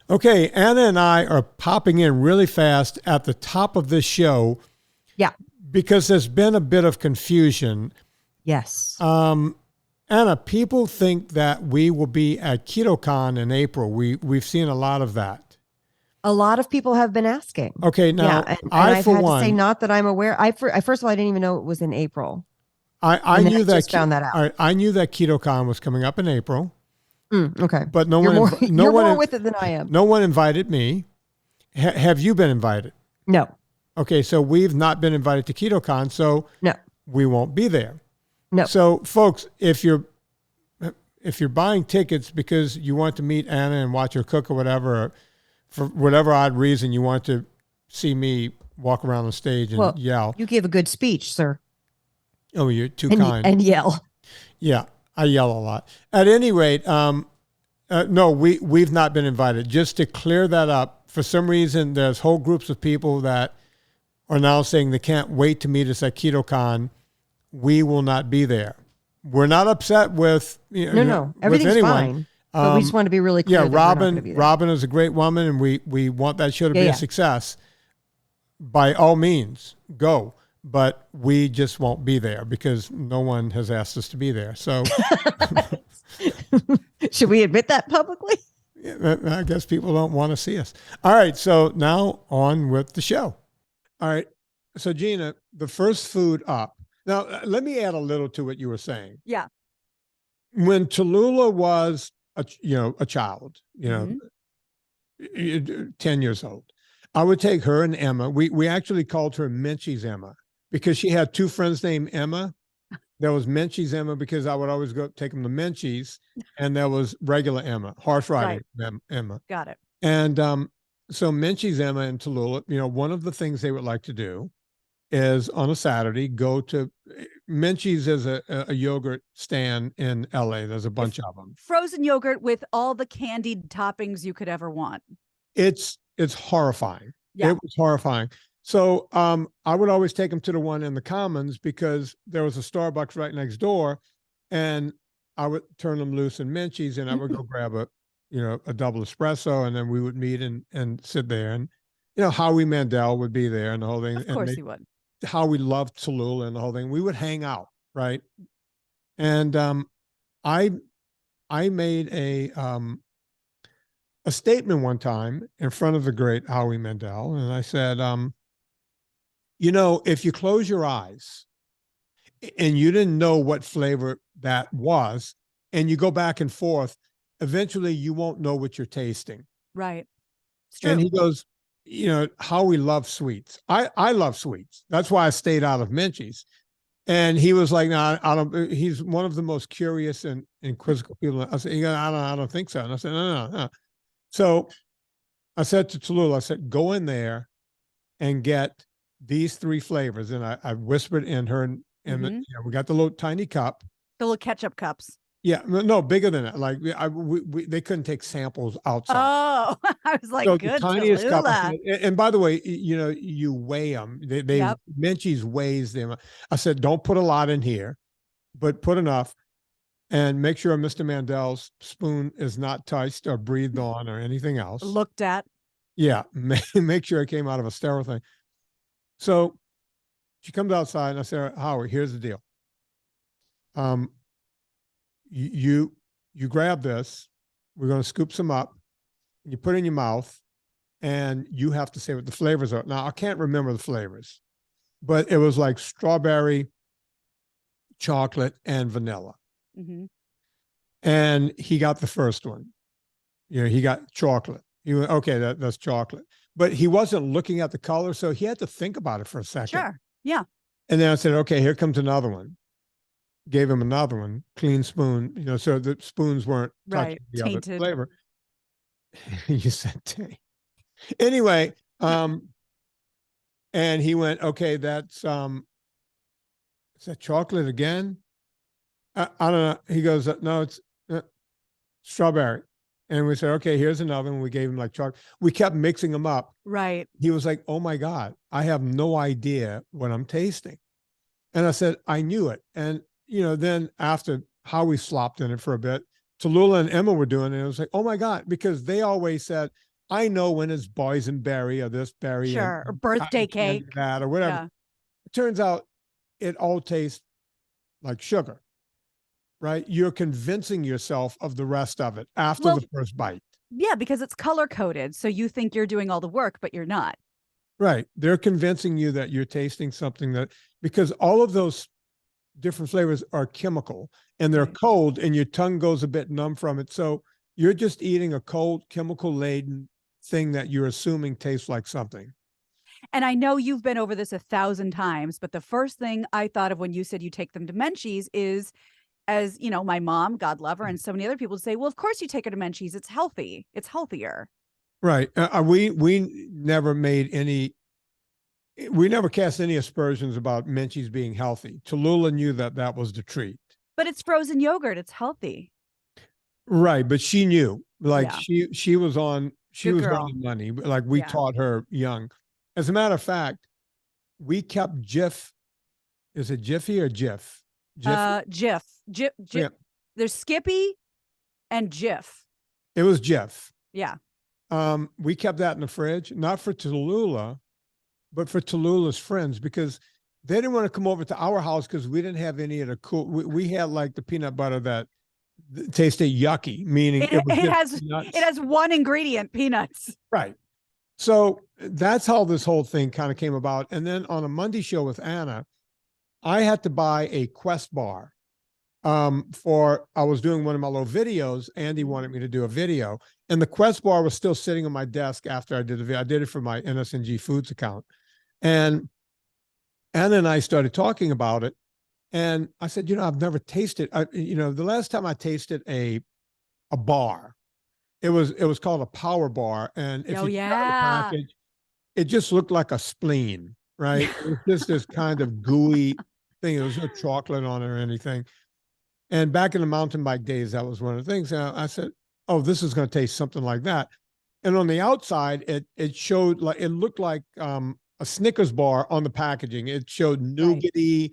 Okay, Anna and I are popping in really fast at the top of this show Yeah. because there's been a bit of confusion. Yes. Um, Anna, people think that we will be at KetoCon in April. We've seen a lot of that. A lot of people have been asking. Okay, Yeah. now And I, I've for had to say, one, not that I'm aware. First of all, I didn't even know it was in April. I And then knew I that just found that out. I knew that KetoCon was coming up in April, Okay. but You're more with it than I am. no one invited me. Have you been invited? No, Okay, so we've not been invited to KetoCon, so no, we won't be there. no. So, folks, if you're buying tickets because you want to meet Anna and watch her cook or whatever, or for whatever odd reason you want to see me walk around the stage and Well, yell. you gave a good speech, sir. Oh, you're too kind. And yell. Yeah, I yell a lot. At any rate, no, we've not been invited. Just to clear that up, for some reason, there's whole groups of people that are now saying they can't wait to meet us at KetoCon. We will not be there. We're not upset with No. with Everything's anyone. fine. But we just want to be really clear. Yeah, that we're not going to be there. Robin is a great woman, and we want that show to be Yeah. a success. By all means, go. But we just won't be there because no one has asked us to be there. So Should we admit that publicly? I guess people don't want to see us. All right, so now on with the show. All right, so Gina, the first food up. Now, let me add a little to what you were saying. Yeah. When Tallulah was a child, 10 years old, I would take her and Emma. We actually called her Menchie's Emma because she had two friends named Emma. There was Menchie's Emma because I would always go take them to Menchie's, and there was regular Emma, horse riding Emma. Got it. And so Menchie's Emma and Tallulah, one of the things they would like to do is on a Saturday go to Menchie's is a yogurt stand in LA. There's a bunch of them. Frozen yogurt with all the candied toppings you could ever want. It's horrifying. Yeah. It was horrifying. So I would always take them to the one in the Commons because there was a Starbucks right next door, and I would turn them loose in Menchie's, and I would go grab a double espresso, and then we would meet and sit there, and Howie Mandel would be there and the whole thing. Of course he would. Howie loved Tallulah and the whole thing. We would hang out, right? And I made a statement one time in front of the great Howie Mandel, and I said, if you close your eyes and you didn't know what flavor that was, and you go back and forth, eventually you won't know what you're tasting. Right. It's true. And he goes, Howie loves sweets. I love sweets. That's why I stayed out of Menchie's. And he was like, no, I don't. He's one of the most curious and inquisitive people. I said, I don't think so. And I said, no. So I said to Tallulah, I said, go in there and get these three flavors. And I whispered in her, and we got the little tiny cup. The little ketchup cups. Yeah, no, bigger than that. Like they couldn't take samples outside. Oh, I was like, so good. The tiniest cup. Tallulah. And by the way, you weigh them. They Menchie's weighs them. I said, don't put a lot in here, but put enough. And make sure Mr. Mandel's spoon is not touched or breathed on or anything else. Looked at. Yeah, make sure it came out of a sterile thing. So she comes outside, and I said, Howard, here's the deal. You grab this. We're going to scoop some up. You put it in your mouth, and you have to say what the flavors are. Now, I can't remember the flavors, but it was like strawberry, chocolate, and vanilla. Mm-hmm. And he got the first one. He got chocolate. He went, okay, that's chocolate. But he wasn't looking at the color, so he had to think about it for a second. Sure. Yeah. And then I said, okay, here comes another one. Gave him another one, clean spoon, so the spoons weren't touching the tainted. Other flavor. You said taint. Anyway, and he went, okay, that's is that chocolate again? I don't know. He goes, no, it's strawberry. And we said, okay, here's another one. We gave him like chocolate. We kept mixing them up. Right. He was like, oh my God, I have no idea what I'm tasting. And I said, I knew it. And, then after Howie slopped in it for a bit, Tallulah and Emma were doing it. And it was like, oh my God, because they always said, I know when it's boysenberry or this berry Sure. Or and birthday cotton candy cake. that or whatever. Yeah. It turns out it all tastes like sugar, right? You're convincing yourself of the rest of it after Well, the first bite. yeah, because it's color coded. So you think you're doing all the work, but you're not. Right. They're convincing you that you're tasting something that, because all of those different flavors are chemical and they're Right. cold and your tongue goes a bit numb from it. So you're just eating a cold, chemical laden thing that you're assuming tastes like something. And I know you've been over this 1,000 times, but the first thing I thought of when you said you take them to Menchie's is, as you know, my mom, God love her, and so many other people say, well, of course you take her to Menchie's. It's healthy. It's healthier. Right. We never made any, we never cast any aspersions about Menchie's being healthy. Tallulah knew that that was the treat. But it's frozen yogurt. It's healthy. Right. But she knew, like Yeah. she was on, she Good was girl. on the money. Like we Yeah. taught her young. As a matter of fact, we kept Jif. Is it Jiffy or Jif? Jif. Jif. Yeah. There's Skippy and Jif. It was Jif. Yeah. We kept that in the fridge, not for Tallulah, but for Tallulah's friends, because they didn't want to come over to our house because we didn't have any of the cool. We had like the peanut butter that tasted yucky, meaning It was just has peanuts. it has one ingredient, peanuts. Right. So that's how this whole thing kind of came about. And then on a Monday show with Anna, I had to buy a Quest bar. I was doing one of my little videos. Andy wanted me to do a video, and the Quest bar was still sitting on my desk after I did the video. I did it for my NSNG Foods account. And Anna and I started talking about it. And I said, I've never tasted, the last time I tasted a bar, it was called a power bar. And if Oh, you yeah. the package, it just looked like a spleen, right? It was just this kind of gooey thing. There was no chocolate on it or anything. And back in the mountain bike days, that was one of the things. And I said, oh, this is going to taste something like that. And on the outside, it showed like, it looked like a Snickers bar on the packaging. It showed nougaty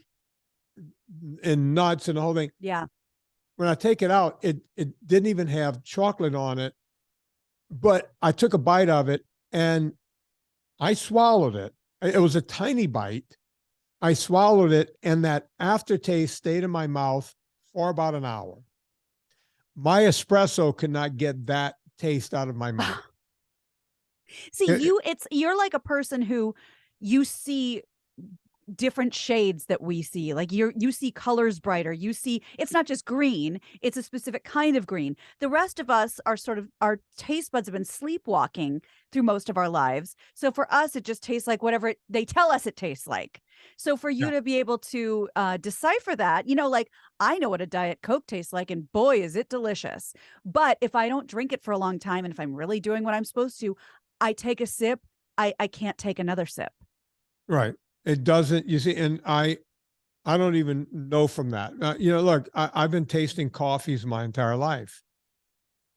and nuts and the whole thing. Yeah. When I take it out, it didn't even have chocolate on it. But I took a bite of it and I swallowed it. It was a tiny bite. I swallowed it, and that aftertaste stayed in my mouth for about an hour. My espresso could not get that taste out of my mouth. See, you're like a person who you see different shades that we see. Like you see colors brighter. You see, it's not just green, it's a specific kind of green. The rest of us are our taste buds have been sleepwalking through most of our lives. So for us, it just tastes like whatever they tell us it tastes like. So for you to be able to decipher that, like I know what a Diet Coke tastes like, and boy, is it delicious. But if I don't drink it for a long time, and if I'm really doing what I'm supposed to, I take a sip, I can't take another sip. Right. It doesn't, you see, and I don't even know from that. Look, I've been tasting coffees my entire life.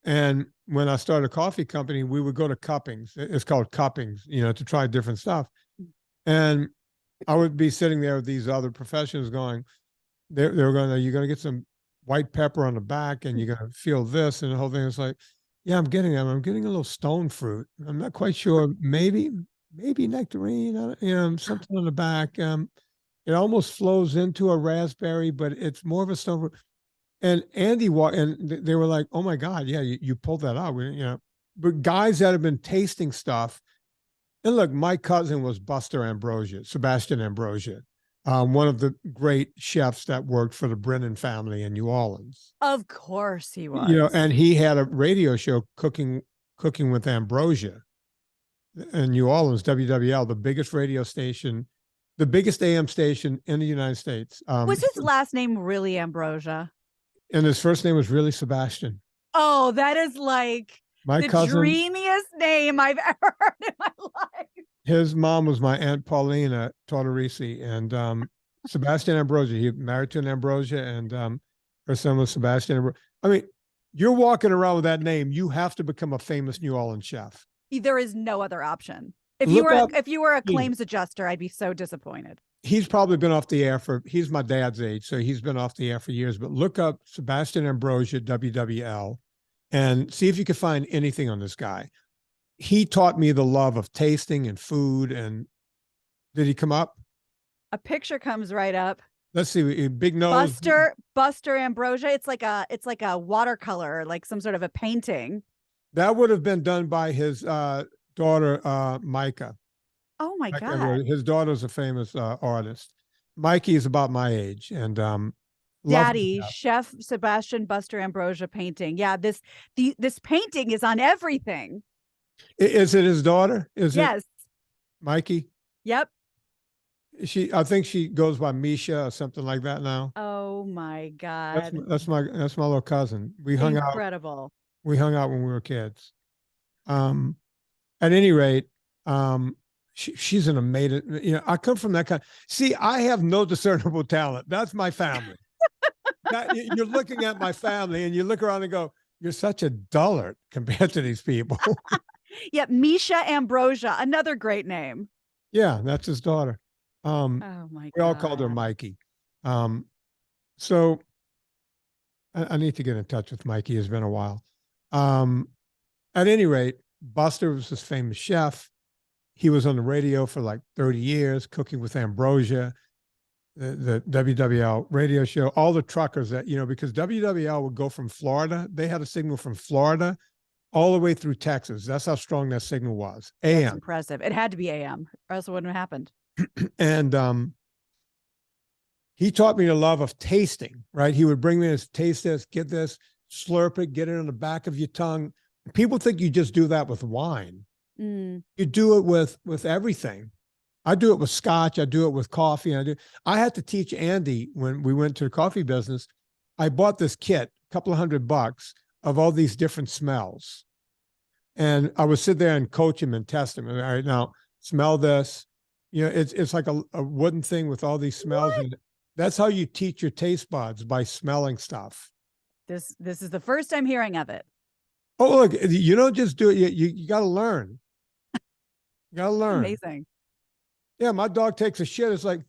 And when I started a coffee company, we would go to cuppings. It's called cuppings, to try different stuff. And I would be sitting there with these other professionals going, they were going, you're going to get some white pepper on the back and you're going to feel this. And the whole thing is like, yeah, I'm getting them. I'm getting a little stone fruit. I'm not quite sure. Maybe nectarine, something on the back. It almost flows into a raspberry, but it's more of a stone fruit. And Andy and they were like, "Oh my God, yeah, you pulled that out." But guys that have been tasting stuff, and look, my cousin was Sebastian Ambrosia, one of the great chefs that worked for the Brennan family in New Orleans. Of course he was. And he had a radio show, Cooking with Ambrosia, in New Orleans, WWL, the biggest radio station, the biggest AM station in the United States. Was his last name really Ambrosia? And his first name was really Sebastian. Oh, that is like the dreamiest name I've ever heard in my life. His mom was my Aunt Paulina Tortorich, and Sebastian Ambrosia. He married to an Ambrosia, and her son was Sebastian Ambrosia. I mean, you're walking around with that name, you have to become a famous New Orleans chef. There is no other option. If you were a claims adjuster, I'd be so disappointed. He's probably been off the air he's my dad's age, so he's been off the air for years, but look up Sebastian Ambrosia, WWL, and see if you can find anything on this guy. he taught me the love of tasting and food. And did he come up? A picture comes right up. Let's see, big nose. Buster Ambrosia. It's like a watercolor, like some sort of a painting. That would have been done by his daughter, Micah. Oh my Micah, God. his daughter's a famous artist. Mikey is about my age, and Daddy, Chef Sebastian Buster Ambrosia painting. Yeah, this painting is on everything. Is it his daughter? Yes. It Mikey? Yep. I think she goes by Misha or something like that now. Oh my God. That's my little cousin. We hung out. Incredible. We hung out when we were kids. At any rate, she's an amazing, I come from that kind. See, I have no discernible talent. That's my family. You're looking at my family and you look around and go, you're such a dullard compared to these people. Yep. Misha Ambrosia, another great name. Yeah, that's his daughter. Oh my God. We all called her Mikey. So I need to get in touch with Mikey. It's been a while. At any rate, Buster was this famous chef. He was on the radio for like 30 years, cooking with Ambrosia, the WWL radio show, all the truckers that, because WWL would go from Florida. They had a signal from Florida all the way through Texas. That's how strong that signal was. AM. That's impressive. It had to be AM or else it wouldn't have happened. And he taught me the love of tasting, right? He would bring me this, taste this, get this, slurp it, get it on the back of your tongue. People think you just do that with wine. Mm. You do it with everything. I do it with scotch. I do it with coffee. I had to teach Andy when we went to the coffee business. I bought this kit, a couple of $100 of all these different smells. And I would sit there and coach him and test him. All right, now smell this. It's like a wooden thing with all these smells. What? And that's how you teach your taste buds, by smelling stuff. This is the first I'm hearing of it. Oh, look, you don't just do it. You got to learn. You got to learn. Amazing. Yeah, my dog takes a shit. It's like,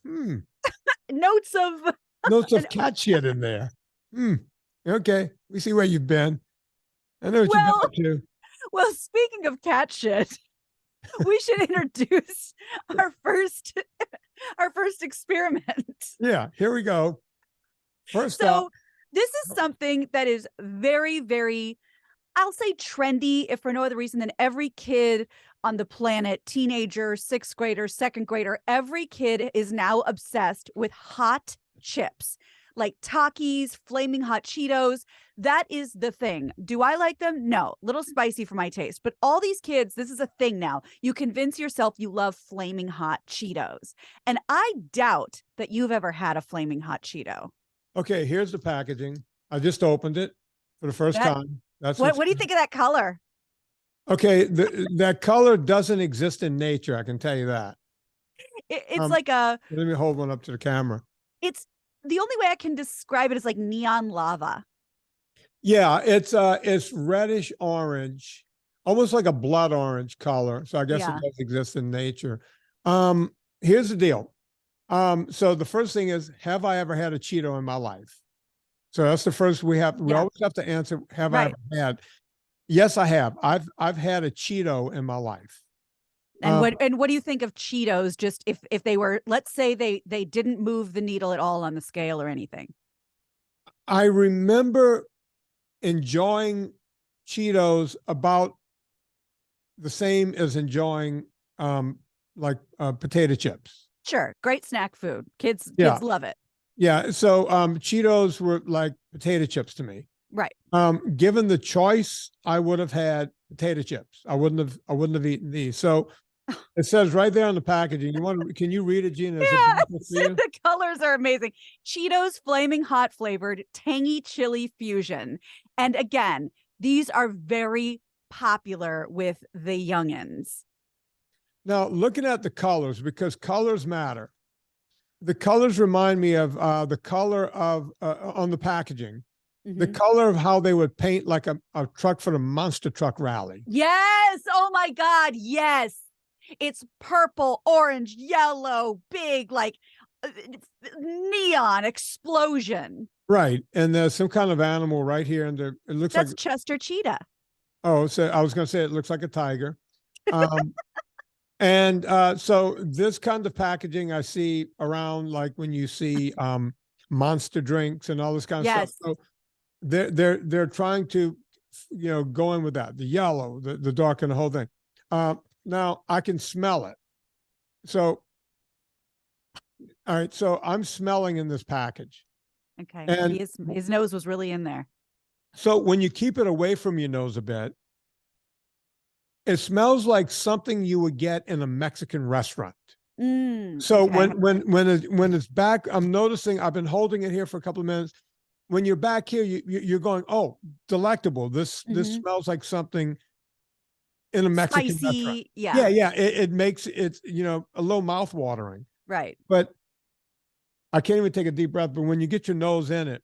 Notes of cat shit in there. Okay, we see where you've been. I know what you've been up to. Well, speaking of cat shit, we should introduce our first experiment. Yeah, here we go. First So up, this is something that is very, very, I'll say trendy, if for no other reason than every kid on the planet, teenager, sixth grader, second grader, every kid is now obsessed with hot chips, like Takis, flaming hot Cheetos. That is the thing. Do I like them? No, little spicy for my taste. But all these kids, this is a thing now. You convince yourself you love flaming hot Cheetos. And I doubt that you've ever had a flaming hot Cheeto. okay, here's the packaging. I just opened it for the first time. That's what do you think of that color? Okay, that color doesn't exist in nature. I can tell you that. It's like a. Let me hold one up to the camera. It's the only way I can describe it is like neon lava. Yeah, it's reddish orange, almost like a blood orange color. So I guess it does exist in nature. Here's the deal. So the first thing is, have I ever had a Cheeto in my life? So that's the first we always have to answer, have I ever had? Yes, I have. I've had a Cheeto in my life. And what do you think of Cheetos? Just if they were, let's say they didn't move the needle at all on the scale or anything. I remember enjoying Cheetos about the same as enjoying potato chips. Sure, great snack food. Kids love it. Yeah. So Cheetos were like potato chips to me. Right. Given the choice, I would have had potato chips. I wouldn't have eaten these. So it says right there on the packaging. Can you read it, Gina? Yeah, the colors are amazing. Cheetos flaming hot flavored tangy chili fusion. And again, these are very popular with the youngins. Now, looking at the colors, because colors matter. The colors remind me of the color of on the packaging. The color of how they would paint like a truck for the monster truck rally. Yes. Oh my God. Yes. It's purple, orange, yellow, big, like neon explosion. Right. And there's some kind of animal right here. And it looks That's like Chester Cheetah. Oh, so I was going to say it looks like a tiger. And so this kind of packaging I see around, like when you see Monster drinks and all this kind of stuff. Yes. So they're trying to, go in with that, the yellow, the dark, and the whole thing. Now I can smell it. So, all right. So I'm smelling in this package. Okay. And His nose was really in there. so when you keep it away from your nose a bit, it smells like something you would get in a Mexican restaurant. So okay. when it's back, I'm noticing, I've been holding it here for a couple of minutes. When you're back here, you're going, oh, delectable. This smells like something in a Mexican Spicy, restaurant. yeah. Yeah. It makes it, a little mouth watering. Right. But I can't even take a deep breath. But when you get your nose in it,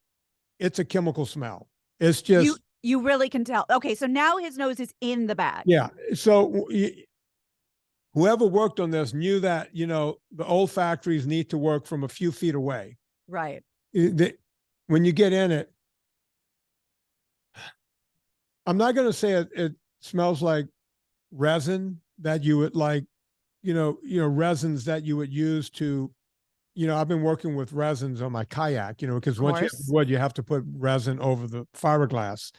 it's a chemical smell. It's just you really can tell. Okay, so now his nose is in the bag. Yeah. So whoever worked on this knew that, the old factories need to work from a few feet away. Right. When you get in it, I'm not going to say it smells like resin that you would like, resins that you would use to, I've been working with resins on my kayak, because once you have wood, you have to put resin over the fiberglass.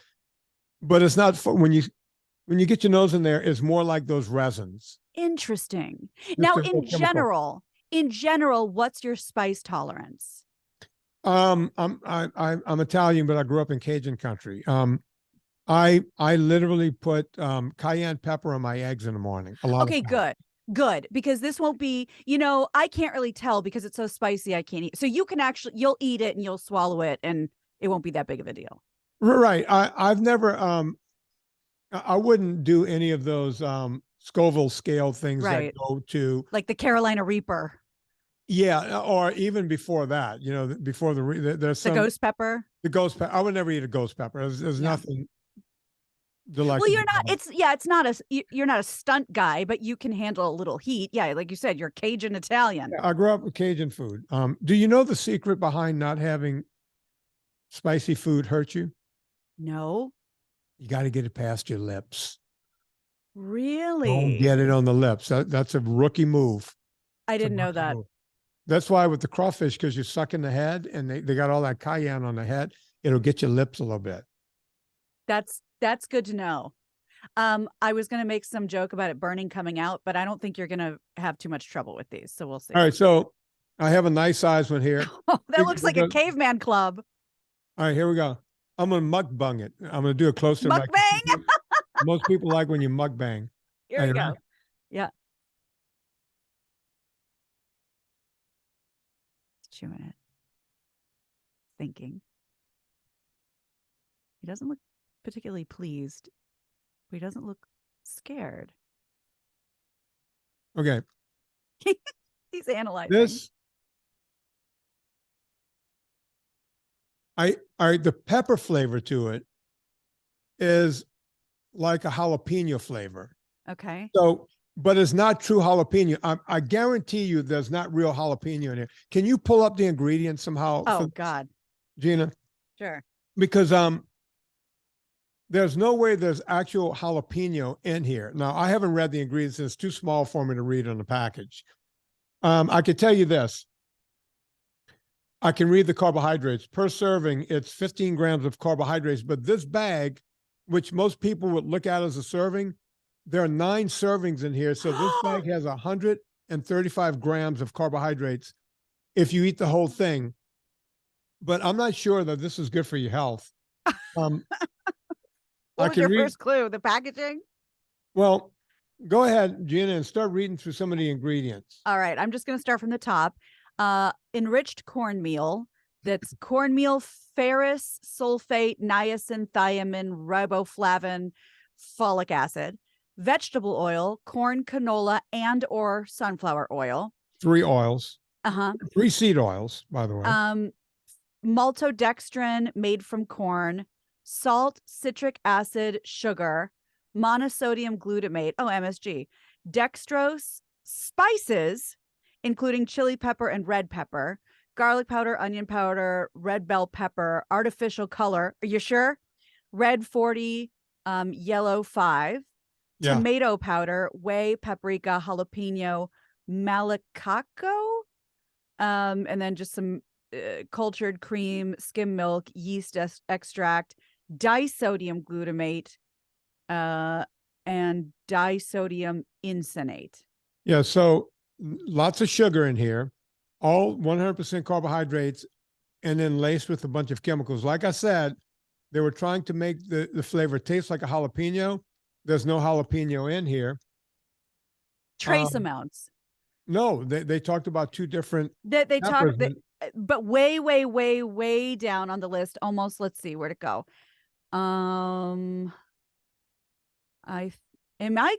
But it's not when you get your nose in there, it's more like those resins. Interesting. Now, in general, what's your spice tolerance? I'm Italian, but I grew up in Cajun country. I literally put cayenne pepper on my eggs in the morning. Okay, good, because this won't be, I can't really tell because it's so spicy. I can't eat. So you'll eat it and you'll swallow it, and it won't be that big of a deal. Right. I've never I wouldn't do any of those Scoville scale things that go to like the Carolina Reaper. Yeah, or even before that, before there's some ghost pepper. The ghost pepper. I would never eat a ghost pepper. There's nothing delightful. Well, you're not. You're not a stunt guy, but you can handle a little heat. Yeah, like you said, you're Cajun Italian. Yeah, I grew up with Cajun food. Do you know the secret behind not having spicy food hurt you? No. You got to get it past your lips. Really? Don't get it on the lips. That's a rookie move. I didn't know that. Move. That's why with the crawfish, because you're sucking the head and they got all that cayenne on the head, it'll get your lips a little bit. That's good to know. I was going to make some joke about it burning coming out, but I don't think you're going to have too much trouble with these. So we'll see. All right. So I have a nice size one here. Oh, that looks like a caveman club. All right, here we go. I'm going to mukbang it. I'm going to do it closer. Mukbang? Most people like when you mukbang. Here we go. Yeah. Chewing it. Thinking. He doesn't look particularly pleased, but he doesn't look scared. Okay. He's analyzing. The pepper flavor to it is like a jalapeno flavor. Okay. So, but it's not true jalapeno. I guarantee you there's not real jalapeno in here. Can you pull up the ingredients somehow? Oh, God. Gina? Sure. Because there's no way there's actual jalapeno in here. Now, I haven't read the ingredients. It's too small for me to read on the package. I could tell you this. I can read the carbohydrates. Per serving, it's 15 grams of carbohydrates. But this bag, which most people would look at as a serving, there are 9 servings in here. So this bag has 135 grams of carbohydrates if you eat the whole thing. But I'm not sure that this is good for your health. What was your first clue? The packaging? Well, go ahead, Gina, and start reading through some of the ingredients. All right. I'm just going to start from the top. Enriched cornmeal. That's cornmeal, ferrous, sulfate, niacin, thiamine, riboflavin, folic acid, vegetable oil, corn, canola, and or sunflower oil. 3 oils. 3 seed oils, by the way. Maltodextrin made from corn, salt, citric acid, sugar, monosodium glutamate, MSG, dextrose, spices, including chili pepper and red pepper, garlic powder, onion powder, red bell pepper, artificial color. Are you sure? Red 40, yellow 5, Yeah. tomato powder, whey, paprika, jalapeno, malacaco, and then just some cultured cream, skim milk, yeast extract, disodium glutamate, and disodium incinate. Yeah. So lots of sugar in here, all 100% carbohydrates, and then laced with a bunch of chemicals. Like I said, they were trying to make the flavor taste like a jalapeno. There's no jalapeno in here. Trace amounts. No, they talked about two different They peppers. talk, but way, way, way, way down on the list. Almost. Let's see where'd it go. Am I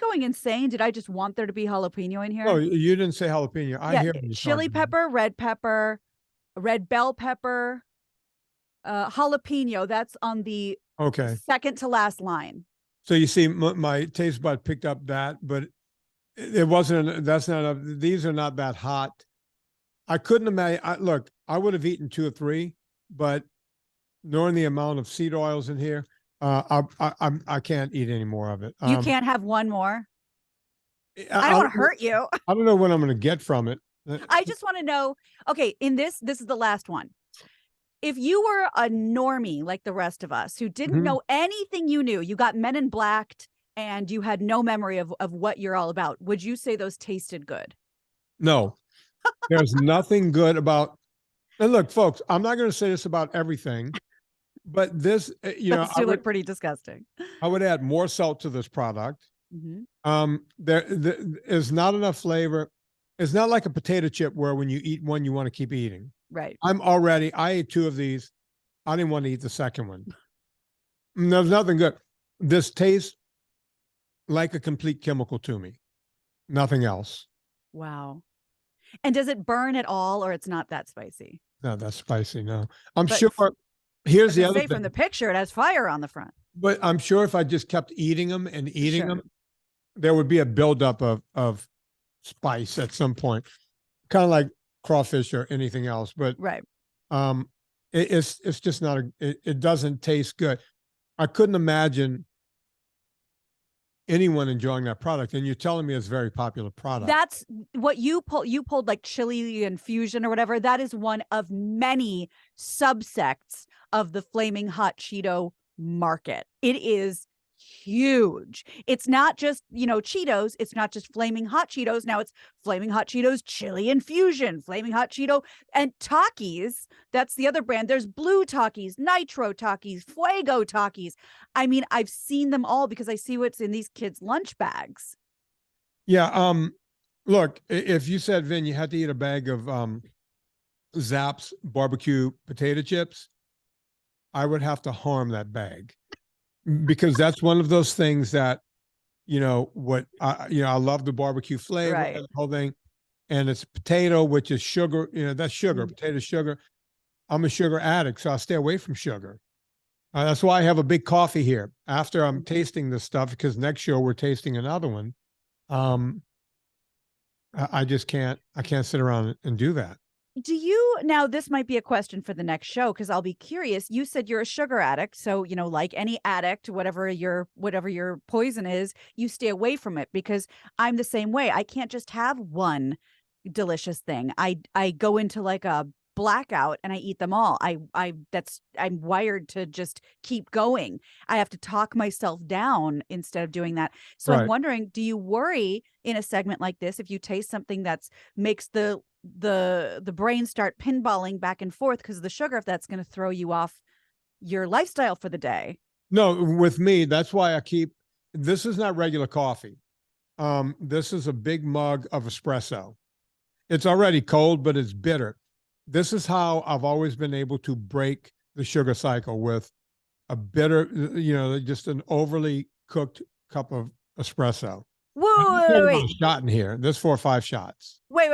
going insane? Did I just want there to be jalapeno in here? No, you didn't say jalapeno. I hear you chili talking about. pepper, red bell pepper, jalapeno. That's on the second to last line. So you see, my taste bud picked up that, but it wasn't. That's not. These are not that hot. I couldn't imagine. Look, I would have eaten 2 or 3, but knowing the amount of seed oils in here, I can't eat any more of it. You can't have one more. I don't I want to hurt you. I don't know what I'm going to get from it. I just want to know. Okay, this is the last one. If you were a normie like the rest of us who didn't know anything you knew, you got Men in Blacked and you had no memory of what you're all about, would you say those tasted good? No, there's nothing good about. And look, folks, I'm not going to say this about everything, but this, Those two look pretty disgusting. I would add more salt to this product. There is not enough flavor. It's not like a potato chip where when you eat one, you want to keep eating. Right. I ate 2 of these. I didn't want to eat the second one. There's nothing good. This tastes like a complete chemical to me. Nothing else. Wow. And does it burn at all, or it's not that spicy? No, that's spicy. No, I'm sure. Here's the other thing. From the picture, it has fire on the front. But I'm sure if I just kept eating them and eating them, there would be a buildup of spice at some point, kind of like crawfish or anything else. But it's just not it doesn't taste good. I couldn't imagine anyone enjoying that product, and you're telling me it's a very popular product. That's what you pulled like chili infusion or whatever. That is one of many subsects of the flaming hot Cheeto market. It is huge. It's not just, Cheetos. It's not just flaming hot Cheetos. Now it's flaming hot Cheetos, chili infusion, flaming hot Cheeto, and Takis. That's the other brand. There's blue Takis, nitro Takis, fuego Takis. I mean, I've seen them all because I see what's in these kids' lunch bags. Yeah. Look, if you said, Vin, you had to eat a bag of Zapp's barbecue potato chips, I would have to harm that bag. Because that's one of those things that, I love the barbecue flavor and the whole thing. And it's potato, which is sugar, that's sugar, potato sugar. I'm a sugar addict, so I stay away from sugar. That's why I have a big coffee here after I'm tasting this stuff, because next show we're tasting another one. I just can't sit around and do that. Now this might be a question for the next show, because I'll be curious. You said you're a sugar addict. So, like any addict, whatever your poison is, you stay away from it, because I'm the same way. I can't just have one delicious thing. I go into like a blackout and I eat them all. I'm wired to just keep going. I have to talk myself down instead of doing that. So I'm wondering, do you worry in a segment like this, if you taste something that makes the brain start pinballing back and forth because of the sugar, if that's going to throw you off your lifestyle for the day? No, with me, that's why this is not regular coffee. This is a big mug of espresso. It's already cold, but it's bitter. This is how I've always been able to break the sugar cycle, with a bitter, just an overly cooked cup of espresso. Wait. Shot in here. There's 4 or 5 shots. Wait.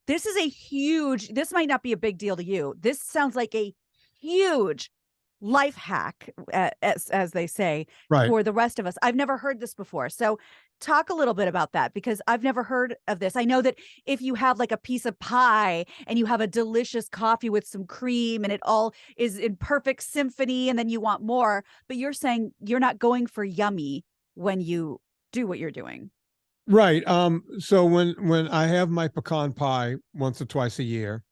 This might not be a big deal to you. This sounds like a huge life hack, as they say, for the rest of us. I've never heard this before. So talk a little bit about that, because I've never heard of this. I know that if you have like a piece of pie and you have a delicious coffee with some cream and it all is in perfect symphony and then you want more, but you're saying you're not going for yummy when you do what you're doing. Right. So when I have my pecan pie once or twice a year,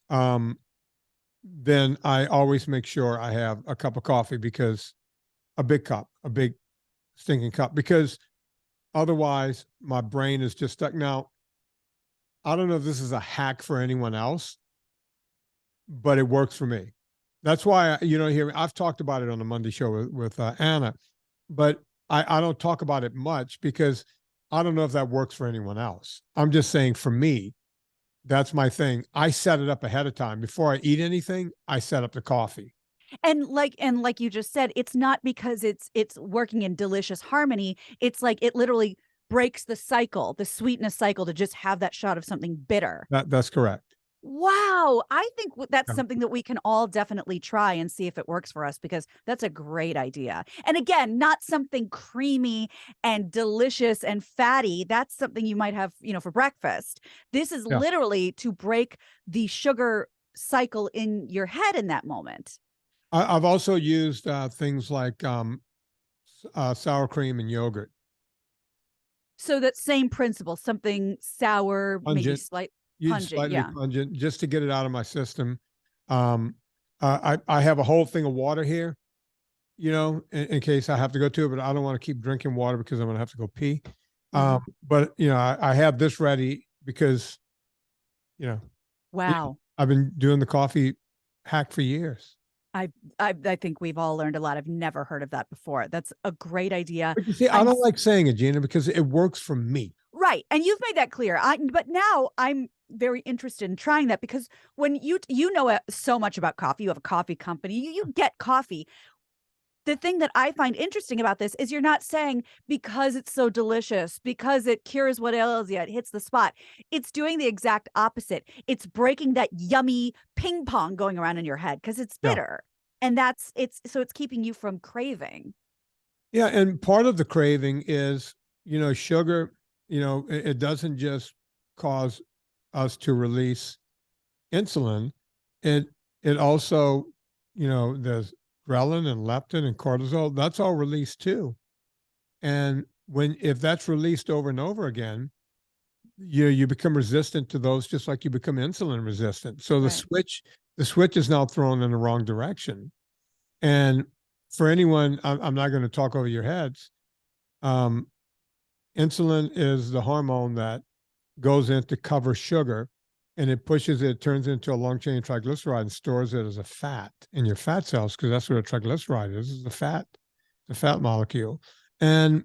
then I always make sure I have a cup of coffee, because a big cup, a big stinking cup, because otherwise my brain is just stuck. Now, I don't know if this is a hack for anyone else, but it works for me. That's why, here, I've talked about it on the Monday show with Anna, but I don't talk about it much because I don't know if that works for anyone else. I'm just saying, for me, that's my thing. I set it up ahead of time. Before I eat anything, I set up the coffee. And like you just said, it's not because it's working in delicious harmony. It's like it literally breaks the cycle, the sweetness cycle, to just have that shot of something bitter. That's correct. Wow. I think that's Yeah. something that we can all definitely try and see if it works for us, because that's a great idea. And again, not something creamy and delicious and fatty. That's something you might have, for breakfast. This is literally to break the sugar cycle in your head in that moment. I've also used things like sour cream and yogurt. So that same principle, something sour, Pungent. maybe slightly pungent, just to get it out of my system. I have a whole thing of water here, in case I have to go to it, but I don't want to keep drinking water because I'm going to have to go pee. But I have this ready because, wow, I've been doing the coffee hack for years. I think we've all learned a lot. I've never heard of that before. That's a great idea. But you see, I don't like saying it, Gina, because it works for me. Right. And you've made that clear. But now I'm very interested in trying that, because when you know so much about coffee, you have a coffee company, you get coffee. The thing that I find interesting about this is you're not saying because it's so delicious, because it cures what ails you, it hits the spot. It's doing the exact opposite. It's breaking that yummy ping pong going around in your head because it's bitter. And it's keeping you from craving. Yeah. And part of the craving is, sugar, it doesn't just cause us to release insulin. It also, there's ghrelin and leptin and cortisol, that's all released too. And if that's released over and over again, you become resistant to those, just like you become insulin resistant. So the switch is now thrown in the wrong direction. And for anyone, I'm not going to talk over your heads. Insulin is the hormone that goes in to cover sugar, and it turns into a long chain triglyceride and stores it as a fat in your fat cells, because that's what a triglyceride is the fat molecule. And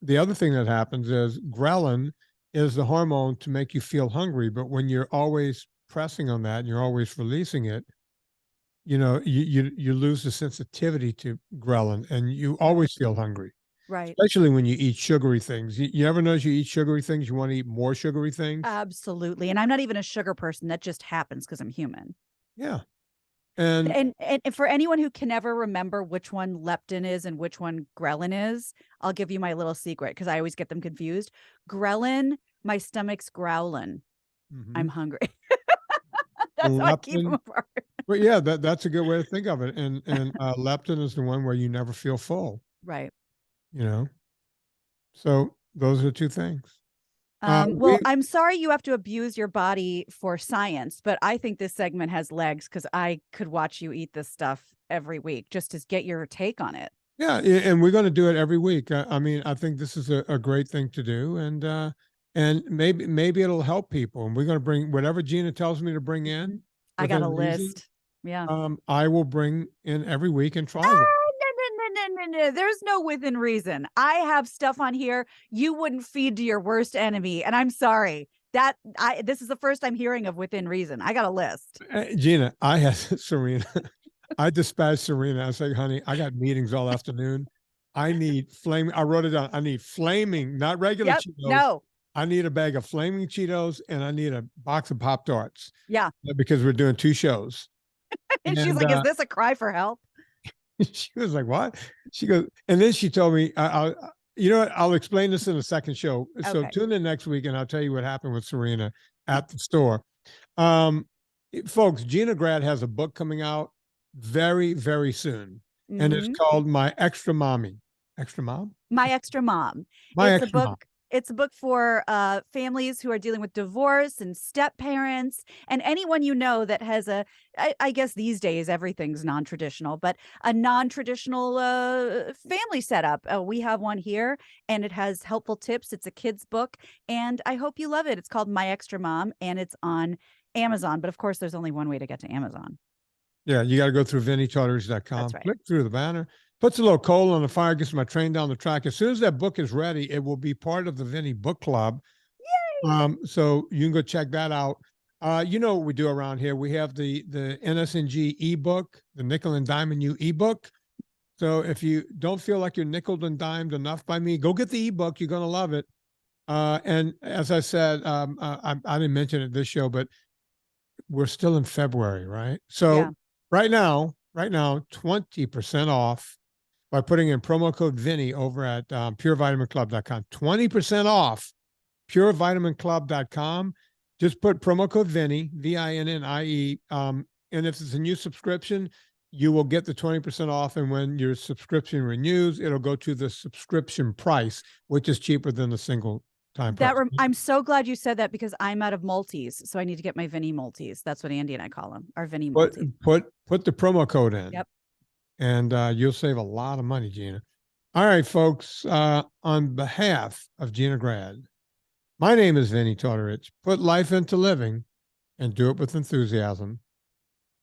the other thing that happens is ghrelin is the hormone to make you feel hungry. But when you're always pressing on that and you're always releasing it, you lose the sensitivity to ghrelin, and you always feel hungry. Right. Especially when you eat sugary things. You ever notice you eat sugary things, you want to eat more sugary things? Absolutely. And I'm not even a sugar person. That just happens because I'm human. Yeah. And for anyone who can never remember which one leptin is and which one ghrelin is, I'll give you my little secret, because I always get them confused. Ghrelin, my stomach's growling. I'm hungry. That's how I keep them apart. But yeah, that's a good way to think of it. And leptin is the one where you never feel full. Right. So those are two things. Well, I'm sorry you have to abuse your body for science, but I think this segment has legs, because I could watch you eat this stuff every week just to get your take on it. Yeah, and we're going to do it every week. I mean, I think this is a great thing to do, and maybe it'll help people. And we're going to bring whatever Gina tells me to bring in. I got a list. Yeah. I will bring in every week and try them. No. There's no within reason. I have stuff on here you wouldn't feed to your worst enemy, and I'm sorry. This is the first I'm hearing of within reason. I got a list. Gina, I had Serena. I dispatched Serena. I was like, honey, I got meetings all afternoon. I need flaming. I wrote it down. I need flaming, not regular Cheetos. No. I need a bag of flaming Cheetos, and I need a box of Pop-Tarts. Yeah. Because we're doing 2 shows. And she's like, is this a cry for help? She was like, what? She goes, and then she told me, you know what? I'll explain this in the second show. Okay. So tune in next week and I'll tell you what happened with Serena at the store. Folks, Gina Grad has a book coming out very, very soon. And it's called My Extra Mommy. Extra Mom? My Extra Mom. My It's a Extra book. Mom. It's a book for families who are dealing with divorce and step parents and anyone you know that has I guess these days everything's non-traditional, but a non-traditional family setup. We have one here and it has helpful tips. It's a kid's book and I hope you love it. It's called My Extra Mom and it's on Amazon. But of course, there's only one way to get to Amazon. Yeah, you got to go through VinnieTortorich.com. That's right. Click through the banner. Puts a little coal on the fire, gets my train down the track. As soon as that book is ready, it will be part of the Vinnie Book Club. Yay! So you can go check that out. You know what we do around here. We have the NSNG ebook, the Nickel and Diamond You ebook. So if you don't feel like you're nickel and dimed enough by me, go get the ebook. You're going to love it. And as I said, I didn't mention it this show, but we're still in February, right? So Yeah. right now, 20% off by putting in promo code Vinnie over at purevitaminclub.com. 20% off purevitaminclub.com. Just put promo code Vinnie, VINNIE. And if it's a new subscription, you will get the 20% off. And when your subscription renews, it'll go to the subscription price, which is cheaper than the single time price. I'm so glad you said that because I'm out of Maltese. So I need to get my Vinnie Maltese. That's what Andy and I call them, our Vinnie Maltese. Put the promo code in. Yep. And you'll save a lot of money, Gina. All right, folks, on behalf of Gina Grad, my name is Vinnie Tortorich. Put life into living and do it with enthusiasm.